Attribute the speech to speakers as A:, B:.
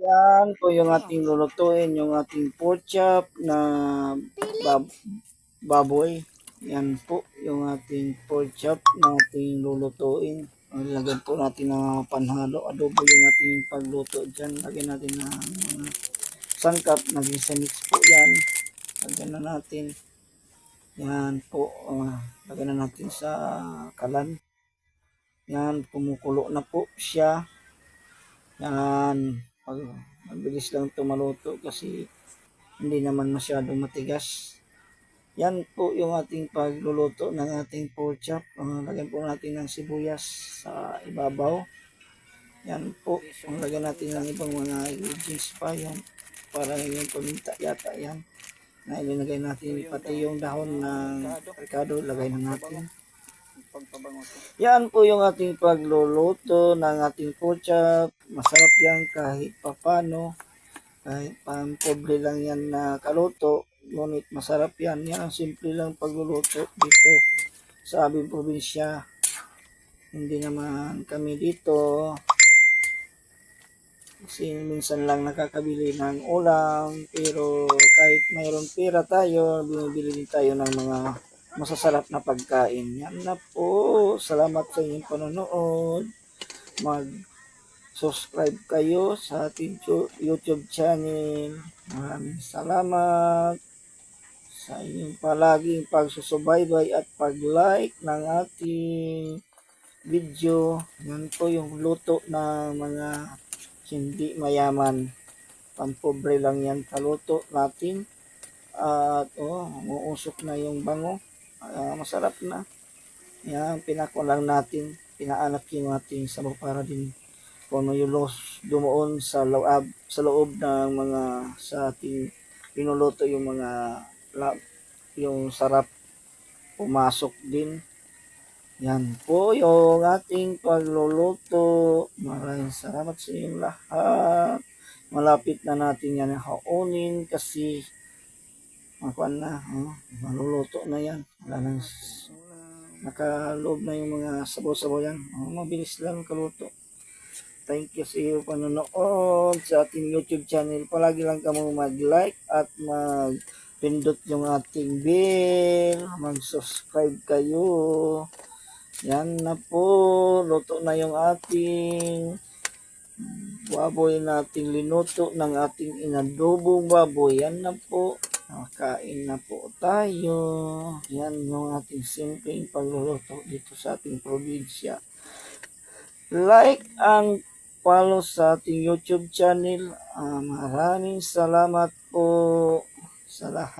A: Yan po yung ating lulutuin, yung ating pork chop na bab- baboy. Yan po yung ating pork chop na ating lulutuin. Lagyan po natin ng panhalo, adobo yung ating pagluto dyan. Lagyan natin ng mga sangkap, naging sa mix po yan. Lagyan na natin. Yan po, lagyan na natin sa kalan. Yan, kumukulo na po siya. Yan, mabilis lang ito maluto kasi hindi naman masyadong matigas. Yan po yung ating pagluluto ng ating pork chop. Lagyan po natin ng sibuyas sa ibabaw. Yan po, lagyan natin ng ibang mga ingredients pa yan. Para yung paminta yata yan. Na ilinagay natin pati yung dahon ng avocado, lagay na natin. Yan po yung ating pagluluto ng ating pork chop. Masarap yan kahit papano. Kahit pang-pobre lang yan na kaluto. Ngunit masarap yan. Yan ang simple lang pagluluto dito sa aming probinsya. Hindi naman kami dito. Kasi minsan lang nakakabili ng ulam. Pero kahit mayroong pera tayo, bumibili din tayo ng mga masasarap na pagkain. Yan na po. Salamat sa inyong panonood. Mag-subscribe kayo sa ating YouTube channel. Maraming salamat sa inyong palaging pagsusubaybay at pag-like ng ating video. Yan po yung luto ng mga hindi mayaman. Pampobre lang yan kaluto natin. At umuusok na yung bango. Masarap na. Yan, pinako lang natin. Pinaanak yung ating sabaw para din kung ano yung dumuon sa loob ng mga sa ating pinuluto yung mga yung sarap pumasok din. Yan po yung ating pagluluto. Maraming salamat sa inyong lahat. Malapit na natin yan haunin kasi makuan na, maluluto na yan. Wala nang nakaloob na yung mga sabaw-sabaw yan. Mabilis lang kaluto. Thank you sa iyo panonood sa ating YouTube channel. Palagi lang kamo mag-like at mag-pindot yung ating bell. Mag-subscribe kayo. Yan na po. Luto na yung ating baboy nating linuto ng ating inadobong baboy. Yan na po. Kain na po tayo. Yan yung ating simpleng pagluluto dito sa ating probinsya. Like ang follow sa ating YouTube channel. Maraming salamat po sa lahat.